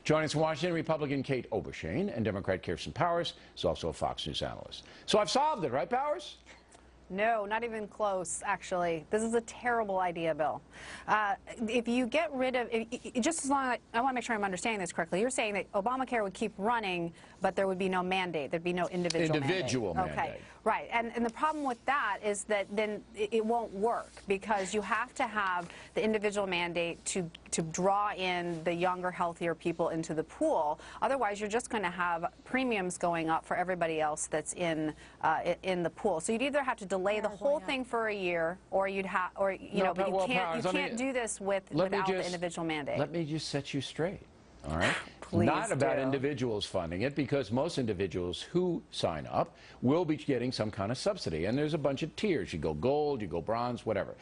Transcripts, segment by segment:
Joining us from Washington, Republican Kate Obenshain and Democrat Kirsten Powers is also a Fox News analyst. So I've solved it, right, Powers? No, not even close, actually. This is a terrible idea, Bill. If you get rid of, just as long as, I want to make sure I'm understanding this correctly, you're saying that Obamacare would keep running, but there would be no mandate. There'd be no individual mandate. Okay, right. And the problem with that is that then it won't work because you have to have the individual mandate to draw in the younger, healthier people into the pool. Otherwise, you're just going to have premiums going up for everybody else that's in the pool. So you'd either have to delay the whole thing for a year, or you'd have, or you know, but you can't do this without the individual mandate. Let me just set you straight. All right. Please Not about do. individuals funding it, because most individuals who sign up will be getting some kind of subsidy, and there's a bunch of tiers. You go gold, you go bronze, whatever.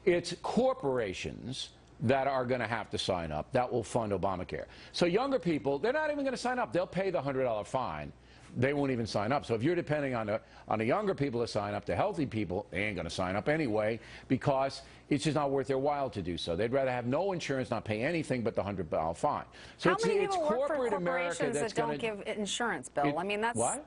It's corporations that are going to have to sign up that will fund Obamacare. So younger people, they're not even going to sign up. They'll pay the $100 fine. They won't even sign up. So if you're depending on the younger people to sign up, the healthy people, they ain't going to sign up anyway because it's just not worth their while to do so. They'd rather have no insurance, not pay anything but the $100 fine. So How many people work for corporate America corporations that's that don't give insurance, Bill? I mean, that's... What?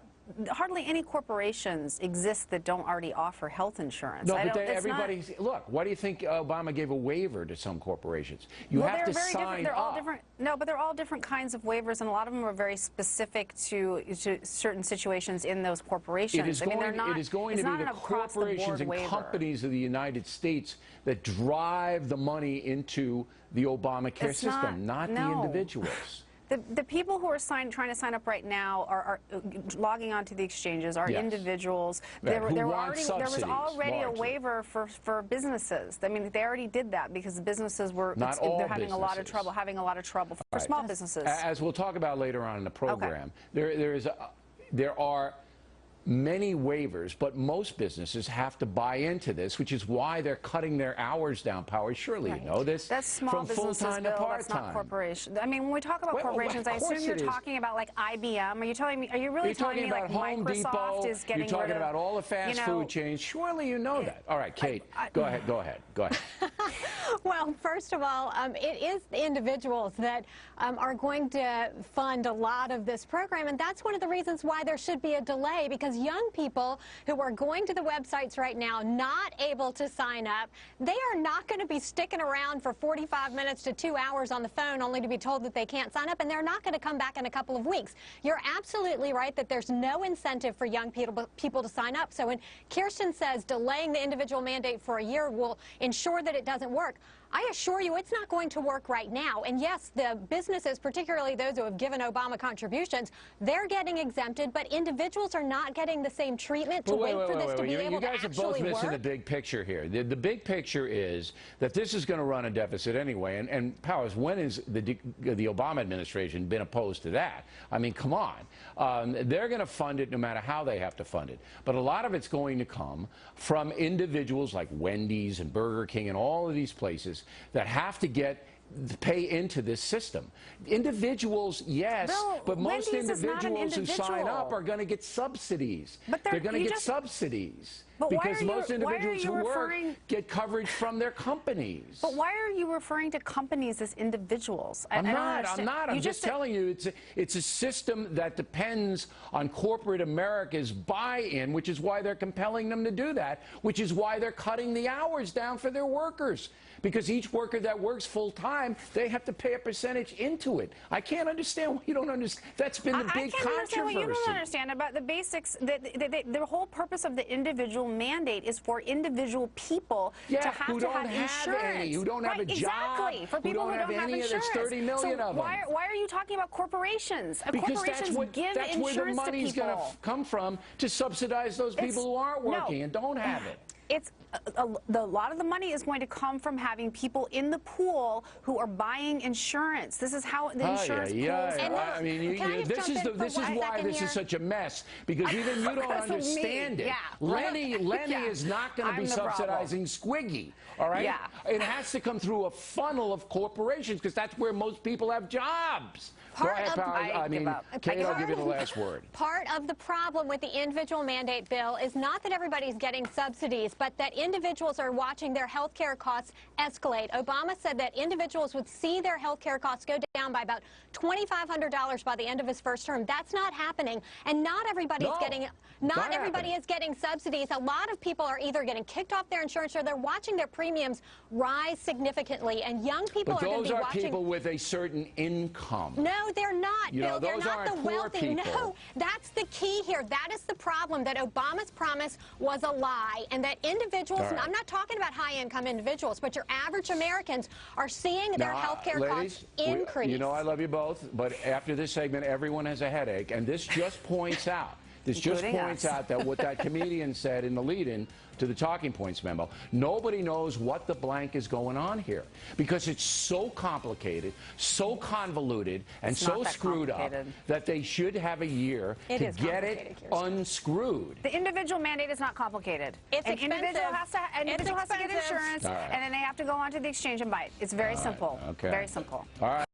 Hardly any corporations exist that don't already offer health insurance. No, but everybody's... Look, why do you think Obama gave a waiver to some corporations? You well, have to very sign they're up. all different. No, but they're all different kinds of waivers, and a lot of them are very specific to certain situations in those corporations. It is going to be the corporations and waiver. companies of the United States that drive the money into the Obamacare system, not the individuals. The people who are trying to sign up right now are logging onto the exchanges are individuals. Right. There was already a waiver for businesses. I mean, they already did that because the businesses were having a lot of trouble for small businesses. As we'll talk about later on in the program, there are many waivers, but most businesses have to buy into this, which is why they're cutting their hours down. Powers, surely you know this. That's small from businesses, full-time to Bill. part-time. That's not corporations. I mean, when we talk about corporations, I assume you're talking about like IBM. Are you telling me? Are you really telling me like Microsoft is getting rid of? You're talking about all the fast food chains. Surely you know that. All right, Kate, go ahead. Well, first of all, it is the individuals that are going to fund a lot of this program, and that's one of the reasons why there should be a delay, because young people who are going to the websites right now not able to sign up, they are not going to be sticking around for 45 minutes to 2 hours on the phone only to be told that they can't sign up, and they're not going to come back in a couple of weeks. You're absolutely right that there's no incentive for young people to sign up. So when Kirsten says delaying the individual mandate for a year will ensure that it doesn't work, I assure you it's not going to work right now. And yes, the businesses, particularly those who have given Obama contributions, they're getting exempted, but individuals are not getting the same treatment to wait for this to be able to actually work. You guys are both missing the big picture here. The big picture is that this is going to run a deficit anyway. And Powers, when has the Obama administration been opposed to that? I mean, come on. They're going to fund it no matter how they have to fund it. But a lot of it's going to come from individuals like Wendy's and Burger King and all of these places that have to pay into this system. Individuals, yes, but most individuals who sign up are going to get subsidies. They're going to get subsidies. Because most individuals who work get coverage from their companies. But why are you referring to companies as individuals? I'm not. I'm just telling you it's a system that depends on corporate America's buy-in, which is why they're compelling them to do that, which is why they're cutting the hours down for their workers. Because each worker that works full-time, they have to pay a percentage into it. I can't understand why you don't understand. That's been the big controversy. I can't understand what you don't understand about the basics. The whole purpose of the individual mandate is for individual people to have insurance. Who don't have a job, for people who don't have insurance. There's 30 million of them. Why are you talking about corporations? Because that's where the money's going to come from to subsidize those people who aren't working and don't have it. A lot of the money is going to come from having people in the pool who are buying insurance. This is how the insurance pools. I mean, this is why this is such a mess, because even you don't understand it. Lenny is not going to be subsidizing Squiggy, all right? It has to come through a funnel of corporations, because that's where most people have jobs. Kate, I'll give you the last word. Part of the problem with the individual mandate bill is not that everybody's getting subsidies. subsidies, but that individuals are watching their health care costs escalate. Obama said that individuals would see their health care costs go down by about $2,500 by the end of his first term. That's not happening, and not everybody is getting subsidies. A lot of people are either getting kicked off their insurance or they're watching their premiums rise significantly, and young people are going to be watching. Those are people with a certain income. No, they're not, Bill. They're those not aren't the poor wealthy. people. No, that's the key here. That is the problem, that Obama's promise was a lie, and that individuals, and I'm not talking about high-income individuals, but your average Americans are seeing their health care costs increase. You know I love you both, but after this segment, everyone has a headache, and this just points out. This just points out that what that comedian said in the lead-in to the Talking Points memo, nobody knows what the blank is going on here because it's so complicated, so convoluted, and so screwed up that they should have a year to get it unscrewed. The individual mandate is not complicated. It's An expensive. individual has to get insurance, and then they have to go onto the exchange and buy it. It's very simple. Okay. Very simple. All right.